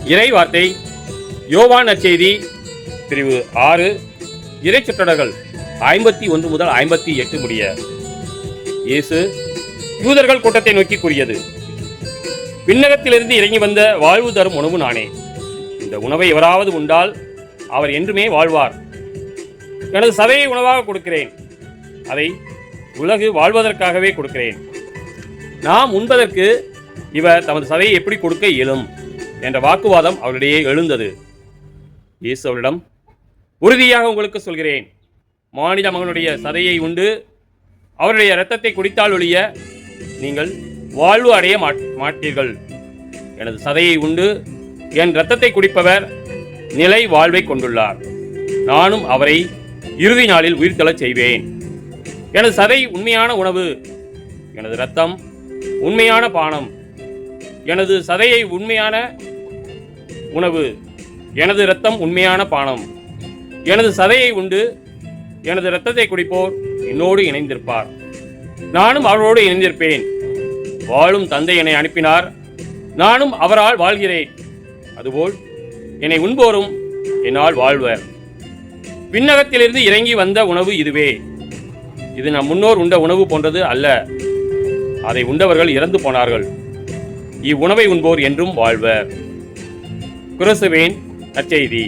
இறை வார்த்தை யோவான் நற்செய்தி பிரிவு 6 இறைச்சொற்றடர்கள் 51 முதல் 58 முடிய. இயேசு யூதர்கள் கூட்டத்தை நோக்கி கூறியது: விண்ணகத்திலிருந்து இறங்கி வந்த வாழ்வு தரும் உணவு நானே. இந்த உணவை எவராவது உண்டால் அவர் என்றுமே வாழ்வார். எனது சதையை உணவாக கொடுக்கிறேன். அதை உலகு வாழ்வதற்காகவே கொடுக்கிறேன். நாம் உண்பதற்கு இவர் தமது சதையை எப்படி கொடுக்க இயலும் என்ற வாக்குவாதம் அவரிடையே எழுந்தது. இயேசு அவரிடம், உறுதியாக உங்களுக்கு சொல்கிறேன், மானிட மகனுடைய சதையை உண்டு அவருடைய இரத்தத்தை குடித்தால் ஒழிய நீங்கள் வாழ்வு அடைய மாட்டீர்கள். எனது சதையை உண்டு என் இரத்தத்தை குடிப்பவர் நிலை வாழ்வை கொண்டுள்ளார். நானும் அவரை இறுதி நாளில் உயிர்த்தெழச் செய்வேன். எனது சதை உண்மையான உணவு, எனது இரத்தம் உண்மையான பானம். எனது சதையை உண்மையான உணவு, எனது இரத்தம் உண்மையான பானம். எனது சதையை உண்டு எனது இரத்தத்தை குடிப்போர் என்னோடு இணைந்திருப்பார், நானும் அவரோடு இணைந்திருப்பேன். வாழும் தந்தை என்னை அனுப்பினார், நானும் அவரால் வாழ்கிறேன். அதுபோல் என்னை உண்போரும் என்னால் வாழ்வர். விண்ணகத்திலிருந்து இறங்கி வந்த உணவு இதுவே. இது நம் முன்னோர் உண்ட உணவு போன்றது அல்ல. அதை உண்டவர்கள் இறந்து போனார்கள். இவ்வுணவை உண்போர் என்றும் வாழ்வர். கிறிஸ்துவின் நற்செய்தி.